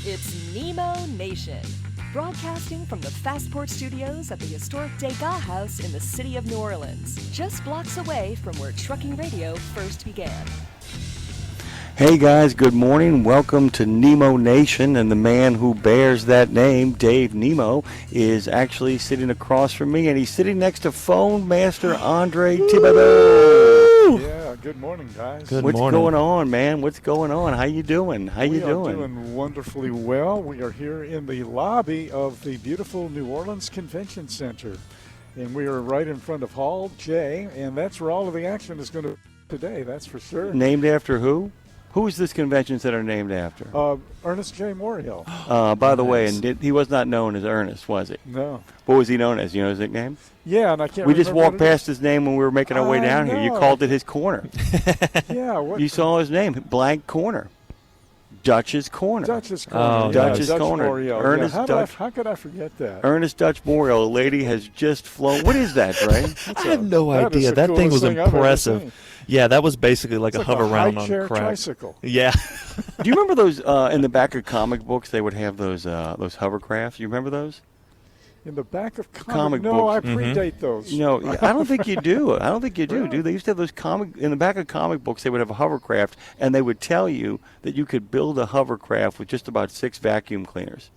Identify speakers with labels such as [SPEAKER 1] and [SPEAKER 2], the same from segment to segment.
[SPEAKER 1] It's Nemo Nation, broadcasting from the Fastport Studios at the historic Degas House in the city of New Orleans, just blocks away from where trucking radio first began.
[SPEAKER 2] Hey guys, good morning. Welcome to Nemo Nation, and the man who bears that name, Dave Nemo, is actually sitting across from me, and he's sitting next to phone master Andre Thibodeau.
[SPEAKER 3] Yeah, good morning, guys.
[SPEAKER 2] What's going on, man? What's going on? How you doing?
[SPEAKER 3] We are doing wonderfully well. We are here in the lobby of the beautiful New Orleans Convention Center, and we are right in front of Hall J, and that's where all of the action is going to be today, that's for sure.
[SPEAKER 2] Named after who? Who is this convention center named after?
[SPEAKER 3] Ernest J. Morehill.
[SPEAKER 2] By the way, and he was not known as Ernest, was he?
[SPEAKER 3] No.
[SPEAKER 2] What was he known as? You know his nickname?
[SPEAKER 3] Yeah, and I can't
[SPEAKER 2] We
[SPEAKER 3] remember
[SPEAKER 2] just walked
[SPEAKER 3] what it
[SPEAKER 2] past his name when we were making our way down here. You called it his corner.
[SPEAKER 3] Yeah. What?
[SPEAKER 2] You saw his name, blank corner. Dutch's Corner.
[SPEAKER 3] Dutch's Corner.
[SPEAKER 2] Dutch's
[SPEAKER 3] Dutch
[SPEAKER 2] Corner.
[SPEAKER 3] Morehill.
[SPEAKER 2] Ernest Dutch.
[SPEAKER 3] How could I forget that?
[SPEAKER 2] Ernest Dutch Morehill. A lady has just flown. What is that, Ray?
[SPEAKER 4] I have no idea. That thing was impressive. Yeah, that was basically like a hover round on crack.
[SPEAKER 3] Tricycle.
[SPEAKER 4] Yeah.
[SPEAKER 2] Do you remember those in the back of comic books? They would have those hovercrafts. You remember those?
[SPEAKER 3] In the back of
[SPEAKER 2] comic
[SPEAKER 3] no,
[SPEAKER 2] books.
[SPEAKER 3] I predate those.
[SPEAKER 2] No, I don't think you do. I don't think you do.
[SPEAKER 3] Really?
[SPEAKER 2] Do they used to have those in the back of comic books? They would have a hovercraft, and they would tell you that you could build a hovercraft with just about 6 vacuum cleaners.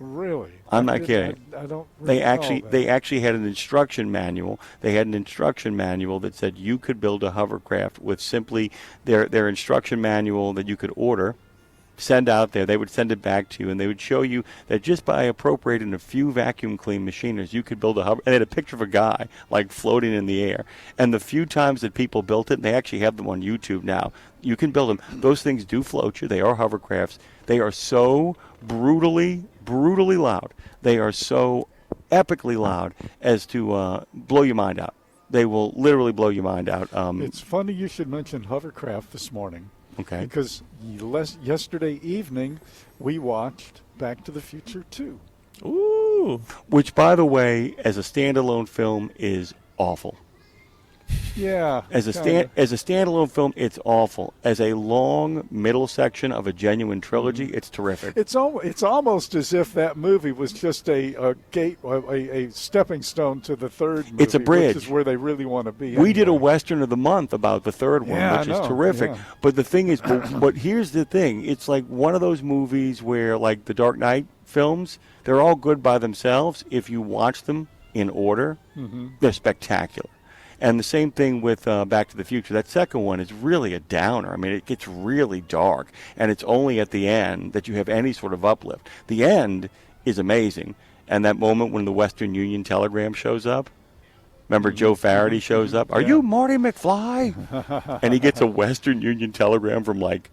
[SPEAKER 3] Really?
[SPEAKER 2] I'm not kidding.
[SPEAKER 3] I don't.
[SPEAKER 2] They actually had an instruction manual. They had an instruction manual that said you could build a hovercraft with simply their instruction manual that you could order, send out there. They would send it back to you, and they would show you that just by appropriating a few vacuum clean machiners, you could build a hover. And they had a picture of a guy like floating in the air. And the few times that people built it, and they actually have them on YouTube now. You can build them. Those things do float you. They are hovercrafts. They are so brutally loud. They are so epically loud as to blow your mind out. They will literally blow your mind out.
[SPEAKER 3] It's funny you should mention hovercraft this morning.
[SPEAKER 2] Okay.
[SPEAKER 3] Because yesterday evening we watched Back to the Future 2.
[SPEAKER 4] Ooh.
[SPEAKER 2] Which, by the way, as a standalone film is awful.
[SPEAKER 3] Yeah.
[SPEAKER 2] As a standalone film, it's awful. As a long middle section of a genuine trilogy, it's terrific.
[SPEAKER 3] It's almost as if that movie was just a stepping stone to the third movie.
[SPEAKER 2] It's a bridge.
[SPEAKER 3] Which is where they really want to be.
[SPEAKER 2] We did a Western of the Month about the third one, which is terrific.
[SPEAKER 3] Yeah.
[SPEAKER 2] But the thing is, but here's the thing. It's like one of those movies where, like the Dark Knight films, they're all good by themselves. If you watch them in order, they're spectacular. And the same thing with Back to the Future. That second one is really a downer. I mean, it gets really dark, and it's only at the end that you have any sort of uplift. The end is amazing, and that moment when the Western Union telegram shows up, remember Joe Faraday shows up? Are you Marty McFly? And he gets a Western Union telegram from like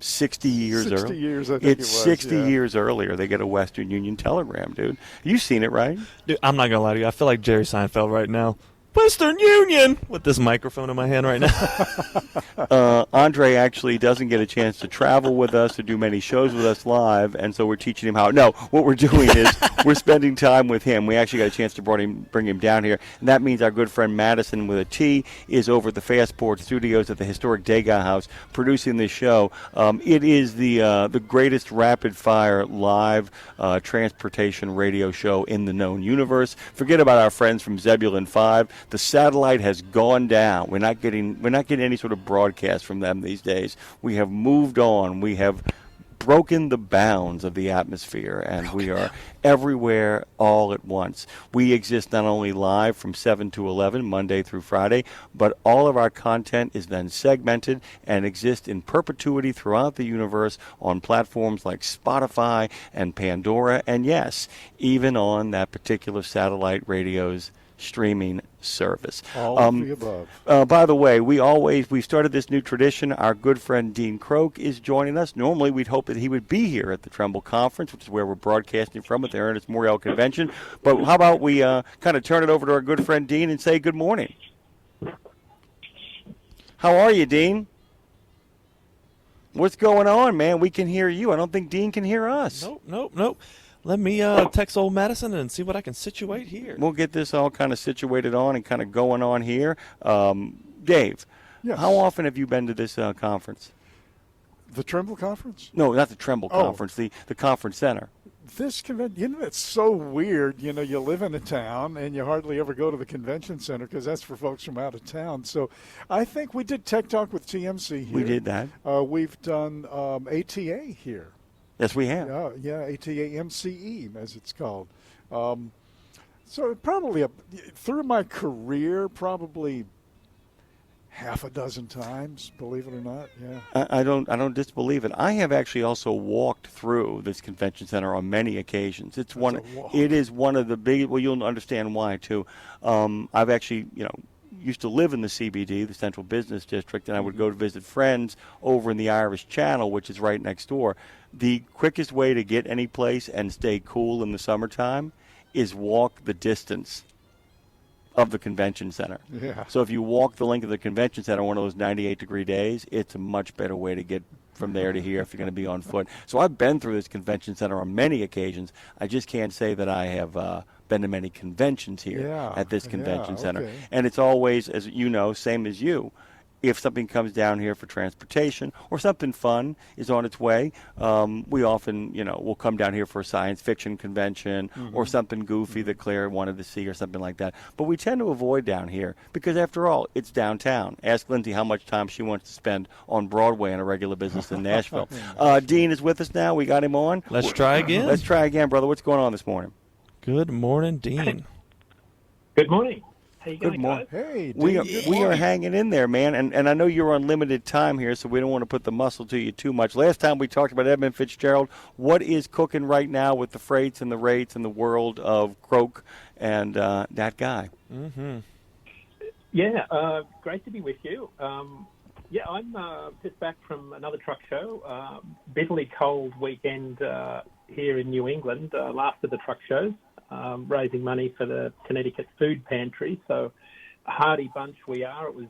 [SPEAKER 2] 60 years earlier?
[SPEAKER 3] 60 years, I think
[SPEAKER 2] it's
[SPEAKER 3] it was.
[SPEAKER 2] 60 years earlier they get a Western Union telegram, dude. You've seen it, right?
[SPEAKER 4] Dude, I'm not going to lie to you. I feel like Jerry Seinfeld right now. Western Union with this microphone in my hand right now.
[SPEAKER 2] Andre actually doesn't get a chance to travel with us or do many shows with us live, and so we're teaching him how. No, what we're doing is we're spending time with him. We actually got a chance to bring him down here, and that means our good friend Madison with a T is over at the Fastport Studios at the historic Degas House producing this show. It is the greatest rapid-fire live transportation radio show in the known universe. Forget about our friends from Zebulon 5. The satellite has gone down. We're not getting any sort of broadcast from them these days. We have moved on. We have broken the bounds of the atmosphere, and we are everywhere all at once. We exist not only live from 7 to 11, Monday through Friday, but all of our content is then segmented and exists in perpetuity throughout the universe on platforms like Spotify and Pandora, and yes, even on that particular satellite radio's streaming service.
[SPEAKER 3] All of the above.
[SPEAKER 2] By the way, we started this new tradition. Our good friend Dean Croke is joining us. Normally, we'd hope that he would be here at the Trumbull Conference, which is where we're broadcasting from at the Ernest Morehill Convention. But how about we kind of turn it over to our good friend Dean and say good morning. How are you, Dean? What's going on, man? We can hear you. I don't think Dean can hear us.
[SPEAKER 4] Nope. Let me text old Madison and see what I can situate here.
[SPEAKER 2] We'll get this all kind of situated on and kind of going on here. Dave,
[SPEAKER 3] Yes.
[SPEAKER 2] How often have you been to this conference?
[SPEAKER 3] The Trimble Conference?
[SPEAKER 2] No, not the Trimble Conference, the conference center.
[SPEAKER 3] This convention, it's so weird. You live in a town and you hardly ever go to the convention center because that's for folks from out of town. So I think we did Tech Talk with TMC here.
[SPEAKER 2] We did that.
[SPEAKER 3] We've done ATA here.
[SPEAKER 2] Yes, we have.
[SPEAKER 3] Yeah, ATA MCE, as it's called. So probably through my career, probably half a dozen times, believe it or not. Yeah.
[SPEAKER 2] I don't disbelieve it. I have actually also walked through this convention center on many occasions. It is one of the big. Well, you'll understand why too. I've actually, used to live in the CBD, the Central Business District, and I would go to visit friends over in the Irish Channel, which is right next door. The quickest way to get any place and stay cool in the summertime is walk the distance of the convention center.
[SPEAKER 3] Yeah.
[SPEAKER 2] So if you walk the length of the convention center one of those 98-degree days, it's a much better way to get from there to here if you're going to be on foot. So I've been through this convention center on many occasions. I just can't say that I have been to many conventions here at this convention center.
[SPEAKER 3] Okay.
[SPEAKER 2] And it's always, as you know, same as you. If something comes down here for transportation or something fun is on its way, we often, will come down here for a science fiction convention or something goofy that Claire wanted to see or something like that. But we tend to avoid down here because, after all, it's downtown. Ask Lindsay how much time she wants to spend on Broadway in a regular business in Nashville. Dean is with us now. We got him on.
[SPEAKER 4] Let's try again.
[SPEAKER 2] Let's try again, brother. What's going on this morning?
[SPEAKER 4] Good morning, Dean.
[SPEAKER 5] Good morning. How you
[SPEAKER 2] Good
[SPEAKER 5] going,
[SPEAKER 2] morning.
[SPEAKER 5] guys?
[SPEAKER 3] Hey,
[SPEAKER 2] We are hanging in there, man, and I know you're on limited time here, so we don't want to put the muscle to you too much. Last time we talked about Edmund Fitzgerald. What is cooking right now with the freights and the rates in the world of Croke and that guy?
[SPEAKER 4] Mm-hmm.
[SPEAKER 5] Yeah, great to be with you. I'm just back from another truck show. Bitterly cold weekend here in New England, last of the truck shows. Raising money for the Connecticut food pantry. So a hardy bunch we are. It was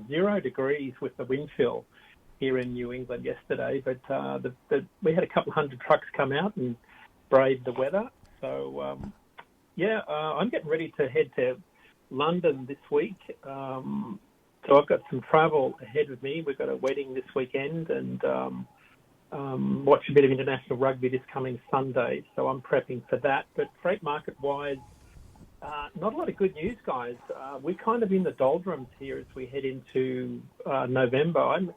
[SPEAKER 5] 0 degrees with the wind chill here in New England yesterday, but we had a couple hundred trucks come out and brave the weather. So, I'm getting ready to head to London this week. So I've got some travel ahead of me. We've got a wedding this weekend and watch a bit of international rugby this coming Sunday, so I'm prepping for that. But freight market-wise, not a lot of good news, guys. We're kind of in the doldrums here as we head into November. I'm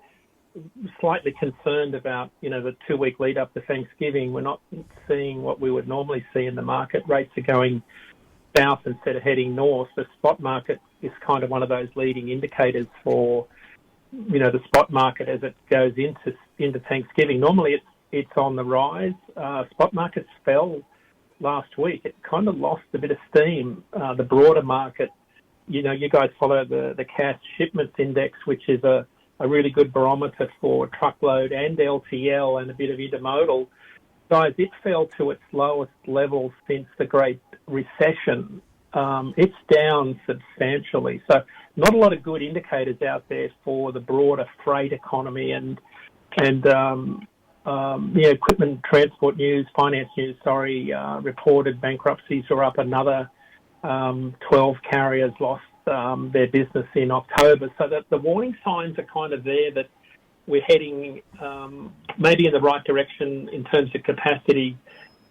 [SPEAKER 5] slightly concerned about, the 2-week lead up to Thanksgiving. We're not seeing what we would normally see in the market. Rates are going south instead of heading north. The spot market is kind of one of those leading indicators for the spot market as it goes into Thanksgiving. Normally it's on the rise. Spot markets fell last week. It kind of lost a bit of steam. The broader market, you guys follow the Cass Shipments Index, which is a really good barometer for truckload and LTL and a bit of intermodal. Guys, it fell to its lowest level since the Great Recession. It's down substantially. So not a lot of good indicators out there for the broader freight economy and equipment transport news, finance news, reported bankruptcies are up. Another 12 carriers lost their business in October. So that the warning signs are kind of there that we're heading maybe in the right direction in terms of capacity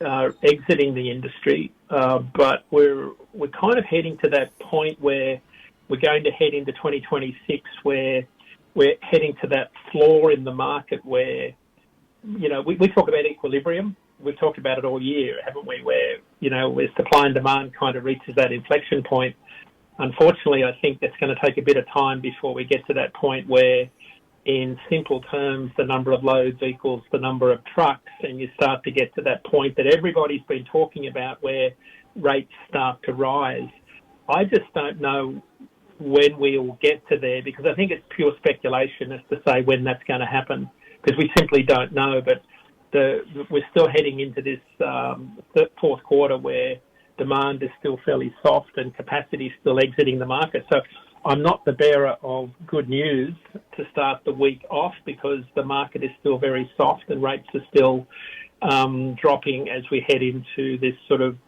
[SPEAKER 5] exiting the industry, but we're kind of heading to that point where we're going to head into 2026 where we're heading to that floor in the market where, we talk about equilibrium. We've talked about it all year, haven't we, where, where supply and demand kind of reaches that inflection point. Unfortunately, I think that's going to take a bit of time before we get to that point where, in simple terms, the number of loads equals the number of trucks, and you start to get to that point that everybody's been talking about where rates start to rise. I just don't know when we'll get to there because I think it's pure speculation as to say when that's going to happen because we simply don't know. But we're still heading into this fourth quarter where demand is still fairly soft and capacity is still exiting the market. So I'm not the bearer of good news to start the week off because the market is still very soft and rates are still dropping as we head into this sort of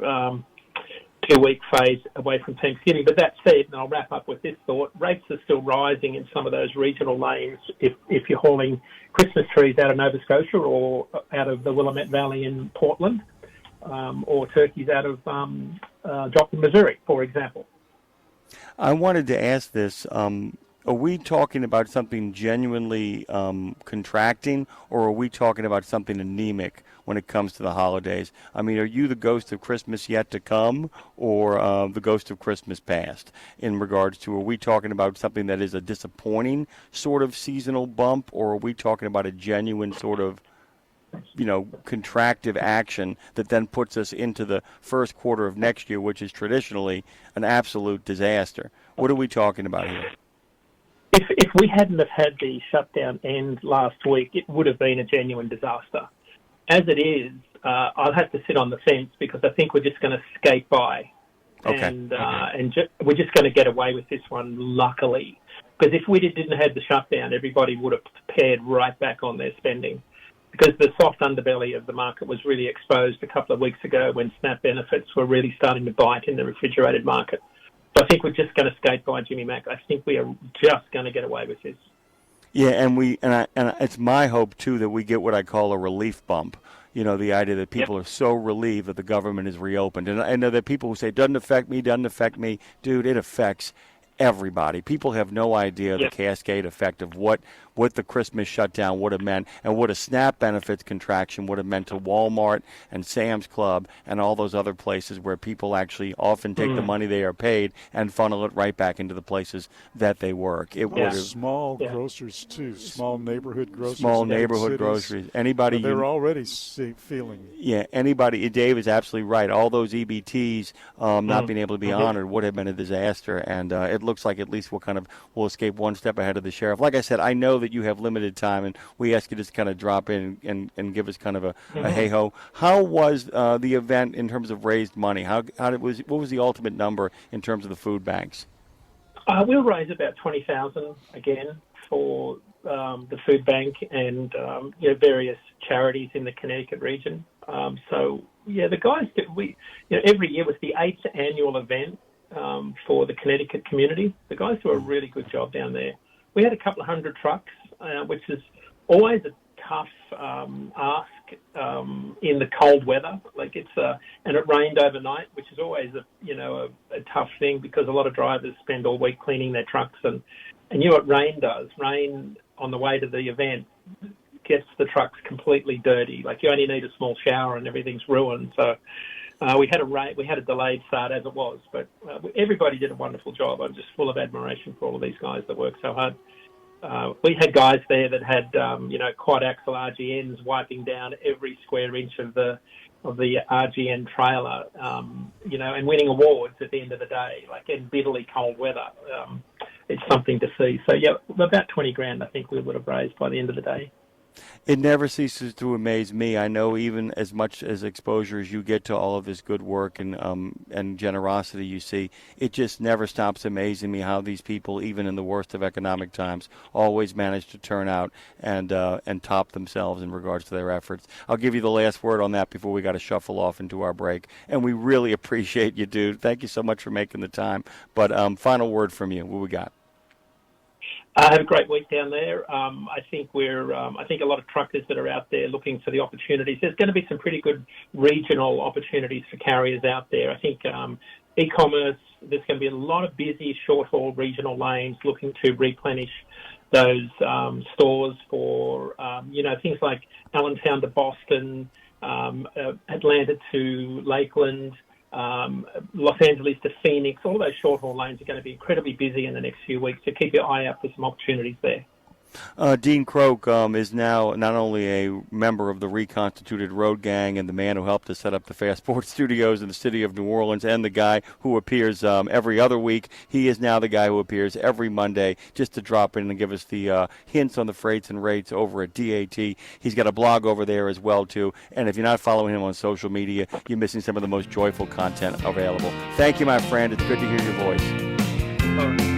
[SPEAKER 5] 2-week phase away from Thanksgiving. But that said, and I'll wrap up with this thought, rates are still rising in some of those regional lanes if you're hauling Christmas trees out of Nova Scotia or out of the Willamette Valley in Portland, or turkeys out of Joplin, Missouri, for example.
[SPEAKER 2] I wanted to ask this. Are we talking about something genuinely contracting, or are we talking about something anemic when it comes to the holidays? I mean, are you the ghost of Christmas yet to come, or the ghost of Christmas past in regards to, are we talking about something that is a disappointing sort of seasonal bump, or are we talking about a genuine sort of, contractive action that then puts us into the first quarter of next year, which is traditionally an absolute disaster? What are we talking about here?
[SPEAKER 5] If we hadn't have had the shutdown end last week, it would have been a genuine disaster. As it is, I'll have to sit on the fence because I think we're just going to skate by.
[SPEAKER 2] Okay.
[SPEAKER 5] And we're just going to get away with this one, luckily. Because if we didn't have the shutdown, everybody would have pared right back on their spending. Because the soft underbelly of the market was really exposed a couple of weeks ago when SNAP benefits were really starting to bite in the refrigerated market. So I think we're just going to skate by, Jimmy Mac. I think we are just going to get away with this.
[SPEAKER 2] Yeah, and it's my hope too that we get what I call a relief bump. The idea that people are so relieved that the government is reopened, and I know that people who say doesn't affect me, dude, it affects everybody. People have no idea the cascade effect of what the Christmas shutdown would have meant and what a SNAP benefits contraction would have meant to Walmart and Sam's Club and all those other places where people actually often take the money they are paid and funnel it right back into the places that they work. It would have,
[SPEAKER 3] small grocers too, small neighborhood grocers.
[SPEAKER 2] Small neighborhood groceries. Anybody
[SPEAKER 3] they're already feeling it.
[SPEAKER 2] Yeah, anybody. Dave is absolutely right. All those EBTs not being able to be honored would have been a disaster, and it looks like at least we'll escape one step ahead of the sheriff. Like I said, I know that you have limited time, and we ask you to just kind of drop in and give us kind of a hey-ho. How was the event in terms of raised money? What was the ultimate number in terms of the food banks?
[SPEAKER 5] We'll raise about $20,000 again for the food bank and various charities in the Connecticut region. The guys every year was the 8th annual event for the Connecticut community. The guys do a really good job down there. We had a couple of hundred trucks, which is always a tough ask in the cold weather. And it rained overnight, which is always a tough thing because a lot of drivers spend all week cleaning their trucks. And you know what rain does? Rain on the way to the event gets the trucks completely dirty. You only need a small shower and everything's ruined. So we had a delayed start as it was, but everybody did a wonderful job. I'm just full of admiration for all of these guys that work so hard. We had guys there that had quad axle RGNs wiping down every square inch of the RGN trailer, and winning awards at the end of the day, in bitterly cold weather. It's something to see. So about $20,000 I think we would have raised by the end of the day.
[SPEAKER 2] It never ceases to amaze me. I know even as much as exposure as you get to all of this good work and generosity you see, it just never stops amazing me how these people, even in the worst of economic times, always manage to turn out and top themselves in regards to their efforts. I'll give you the last word on that before we got to shuffle off into our break. And we really appreciate you, dude. Thank you so much for making the time. But final word from you. What we got?
[SPEAKER 5] Have a great week down there. I think I think a lot of truckers that are out there looking for the opportunities. There's going to be some pretty good regional opportunities for carriers out there. I think e-commerce. There's going to be a lot of busy short-haul regional lanes looking to replenish those stores for things like Allentown to Boston, Atlanta to Lakeland. Los Angeles to Phoenix, all those short-haul lanes are going to be incredibly busy in the next few weeks, so keep your eye out for some opportunities there.
[SPEAKER 2] Dean Croke is now not only a member of the reconstituted Road Gang and the man who helped to set up the Fast Sports Studios in the city of New Orleans and the guy who appears every other week. He is now the guy who appears every Monday just to drop in and give us the hints on the freights and rates over at DAT. He's got a blog over there as well, too. And if you're not following him on social media, you're missing some of the most joyful content available. Thank you, my friend. It's good to hear your voice.
[SPEAKER 5] All right.